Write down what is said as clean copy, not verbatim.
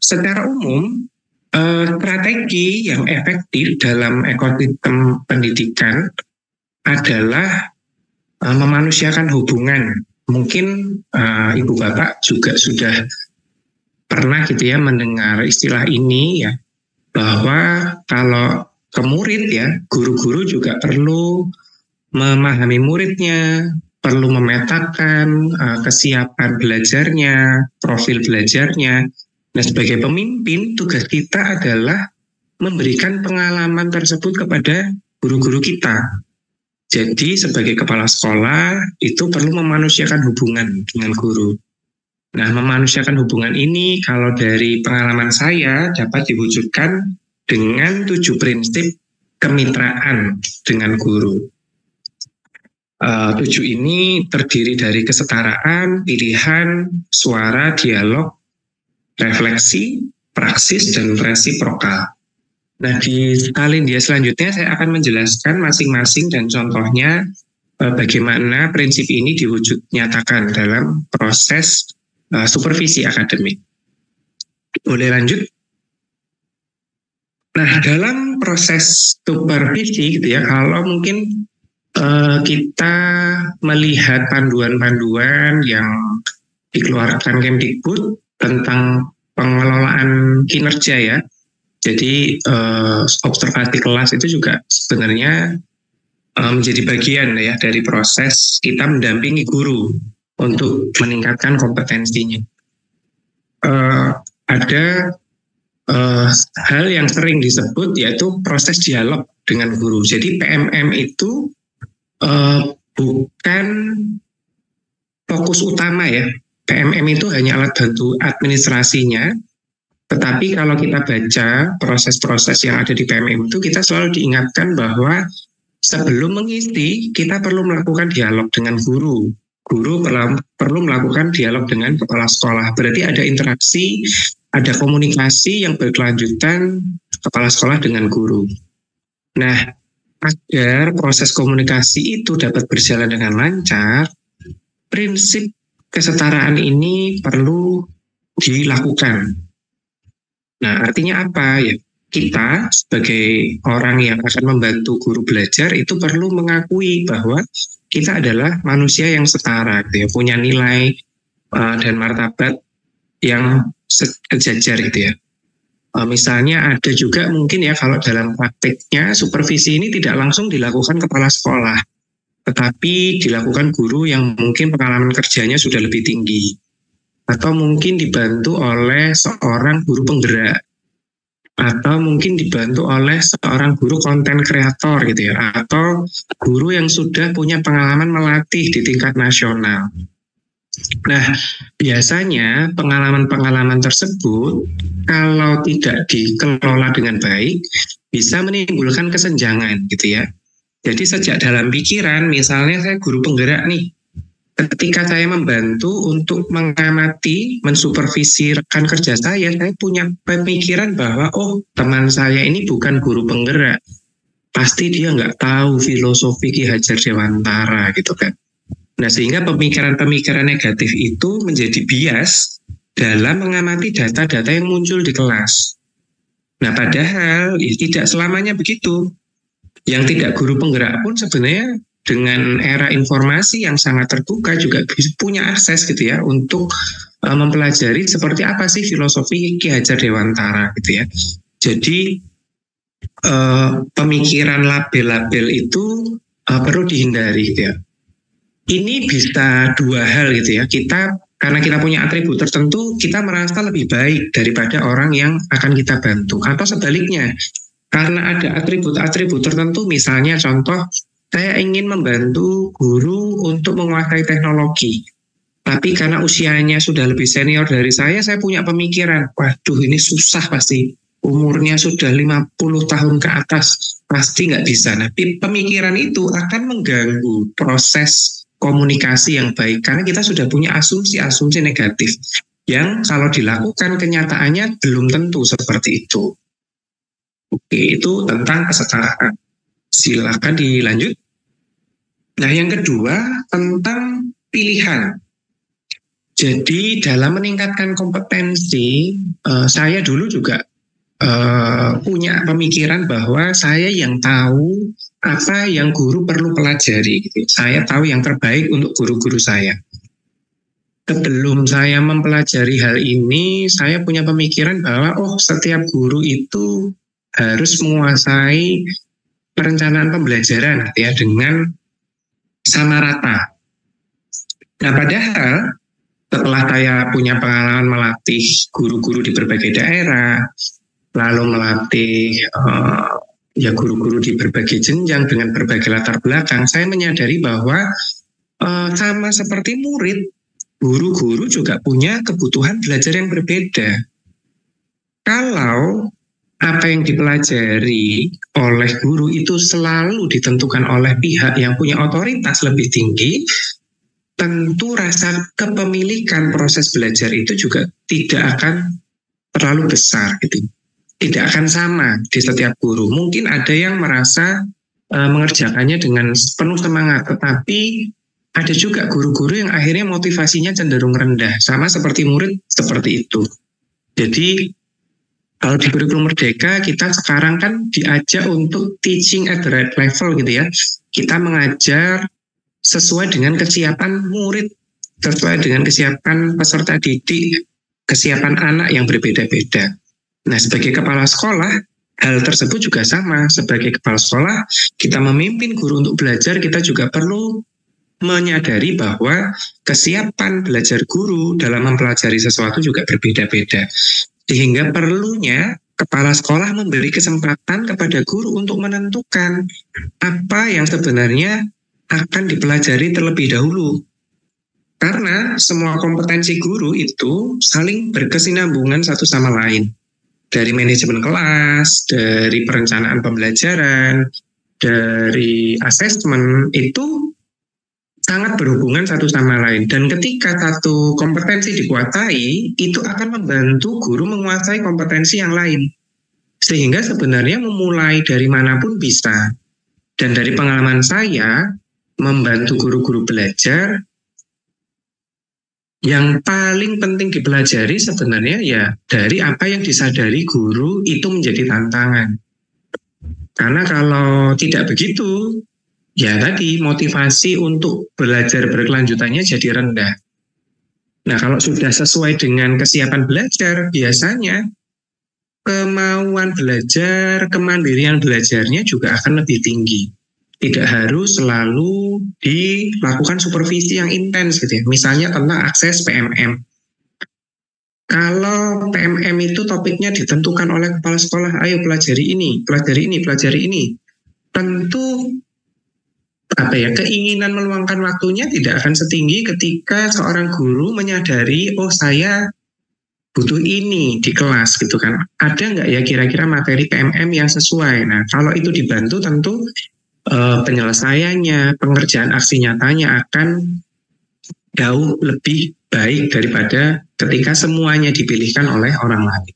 secara umum strategi yang efektif dalam ekosistem pendidikan adalah memanusiakan hubungan. Mungkin Ibu Bapak juga sudah pernah gitu ya mendengar istilah ini ya, bahwa kalau ke murid ya, guru-guru juga perlu memahami muridnya, perlu memetakan kesiapan belajarnya, profil belajarnya. Nah, sebagai pemimpin, tugas kita adalah memberikan pengalaman tersebut kepada guru-guru kita. Jadi, sebagai kepala sekolah, itu perlu memanusiakan hubungan dengan guru. Nah, memanusiakan hubungan ini, kalau dari pengalaman saya, dapat diwujudkan dengan 7 prinsip kemitraan dengan guru. 7 ini terdiri dari kesetaraan, pilihan, suara, dialog, refleksi, praksis, dan resiprokal. Nah, di alinea selanjutnya saya akan menjelaskan masing-masing dan contohnya bagaimana prinsip ini nyatakan dalam proses supervisi akademik. Boleh lanjut? Nah, dalam proses supervisi gitu ya, kalau mungkin kita melihat panduan-panduan yang dikeluarkan Kemdikbud tentang pengelolaan kinerja ya. Jadi observasi kelas itu juga sebenarnya menjadi bagian ya dari proses kita mendampingi guru untuk meningkatkan kompetensinya. Ada hal yang sering disebut yaitu proses dialog dengan guru. Jadi PMM itu bukan fokus utama ya. PMM itu hanya alat bantu administrasinya, tetapi kalau kita baca proses-proses yang ada di PMM itu, kita selalu diingatkan bahwa sebelum mengisi, kita perlu melakukan dialog dengan guru. Guru perlu melakukan dialog dengan kepala sekolah. Berarti ada interaksi, ada komunikasi yang berkelanjutan kepala sekolah dengan guru. Nah, agar proses komunikasi itu dapat berjalan dengan lancar, prinsip kesetaraan ini perlu dilakukan. Nah, artinya apa ya? Kita sebagai orang yang akan membantu guru belajar itu perlu mengakui bahwa kita adalah manusia yang setara, gitu ya, punya nilai dan martabat yang sejajar gitu ya. Misalnya ada juga mungkin ya kalau dalam praktiknya supervisi ini tidak langsung dilakukan kepala sekolah, tetapi dilakukan guru yang mungkin pengalaman kerjanya sudah lebih tinggi, atau mungkin dibantu oleh seorang guru penggerak, atau mungkin dibantu oleh seorang guru konten kreator gitu ya, atau guru yang sudah punya pengalaman melatih di tingkat nasional. Nah, biasanya pengalaman-pengalaman tersebut kalau tidak dikelola dengan baik bisa menimbulkan kesenjangan gitu ya. Jadi sejak dalam pikiran, misalnya saya guru penggerak nih, ketika saya membantu untuk mengamati, mensupervisi rekan kerja saya punya pemikiran bahwa oh teman saya ini bukan guru penggerak, pasti dia nggak tahu filosofi Ki Hajar Dewantara gitu kan. Nah, sehingga pemikiran-pemikiran negatif itu menjadi bias dalam mengamati data-data yang muncul di kelas. Nah, padahal tidak selamanya begitu. Yang tidak guru penggerak pun sebenarnya dengan era informasi yang sangat terbuka juga punya akses gitu ya untuk mempelajari seperti apa sih filosofi Ki Hajar Dewantara gitu ya. Jadi pemikiran label-label itu perlu dihindari gitu ya. Ini bisa dua hal gitu ya. Karena kita punya atribut tertentu, kita merasa lebih baik daripada orang yang akan kita bantu. Atau sebaliknya, karena ada atribut-atribut tertentu, misalnya contoh, saya ingin membantu guru untuk menguasai teknologi. Tapi karena usianya sudah lebih senior dari saya punya pemikiran, waduh ini susah pasti. Umurnya sudah 50 tahun ke atas, pasti nggak bisa. Nah, pemikiran itu akan mengganggu proses komunikasi yang baik, karena kita sudah punya asumsi-asumsi negatif yang kalau dilakukan kenyataannya belum tentu seperti itu. Oke, itu tentang kesetaraan. Silakan dilanjut. Nah, yang kedua tentang pilihan. Jadi dalam meningkatkan kompetensi, saya dulu juga punya pemikiran bahwa saya yang tahu apa yang guru perlu pelajari. Gitu. Saya tahu yang terbaik untuk guru-guru saya. Sebelum saya mempelajari hal ini, saya punya pemikiran bahwa setiap guru itu harus menguasai perencanaan pembelajaran ya dengan sama rata. Nah, padahal setelah saya punya pengalaman melatih guru-guru di berbagai daerah, lalu melatih guru-guru di berbagai jenjang dengan berbagai latar belakang, saya menyadari bahwa sama seperti murid, guru-guru juga punya kebutuhan belajar yang berbeda. Kalau apa yang dipelajari oleh guru itu selalu ditentukan oleh pihak yang punya otoritas lebih tinggi, tentu rasa kepemilikan proses belajar itu juga tidak akan terlalu besar gitu. Tidak akan sama di setiap guru. Mungkin ada yang merasa mengerjakannya dengan penuh semangat, tetapi ada juga guru-guru yang akhirnya motivasinya cenderung rendah, sama seperti murid seperti itu. Jadi kalau di kurikulum Merdeka kita sekarang kan diajak untuk teaching at the right level gitu ya. Kita mengajar sesuai dengan kesiapan murid, sesuai dengan kesiapan peserta didik, kesiapan anak yang berbeda-beda. Nah, sebagai kepala sekolah, hal tersebut juga sama. Sebagai kepala sekolah, kita memimpin guru untuk belajar, kita juga perlu menyadari bahwa kesiapan belajar guru dalam mempelajari sesuatu juga berbeda-beda. Sehingga perlunya kepala sekolah memberi kesempatan kepada guru untuk menentukan apa yang sebenarnya akan dipelajari terlebih dahulu. Karena semua kompetensi guru itu saling berkesinambungan satu sama lain. Dari manajemen kelas, dari perencanaan pembelajaran, dari asesmen, itu sangat berhubungan satu sama lain. Dan ketika satu kompetensi dikuasai, itu akan membantu guru menguasai kompetensi yang lain. Sehingga sebenarnya memulai dari manapun bisa. Dan dari pengalaman saya, membantu guru-guru belajar, yang paling penting dipelajari sebenarnya ya dari apa yang disadari guru itu menjadi tantangan. Karena kalau tidak begitu, ya tadi motivasi untuk belajar berkelanjutannya jadi rendah. Nah, kalau sudah sesuai dengan kesiapan belajar, biasanya kemauan belajar, kemandirian belajarnya juga akan lebih tinggi. Tidak harus selalu dilakukan supervisi yang intens gitu ya. Misalnya tentang akses PMM. Kalau PMM itu topiknya ditentukan oleh kepala sekolah, ayo pelajari ini, pelajari ini, pelajari ini. Tentu keinginan meluangkan waktunya tidak akan setinggi ketika seorang guru menyadari, saya butuh ini di kelas gitu kan. Ada nggak ya kira-kira materi PMM yang sesuai? Nah, kalau itu dibantu tentu penyelesaiannya, pengerjaan aksi nyatanya akan jauh lebih baik daripada ketika semuanya dipilihkan oleh orang lain.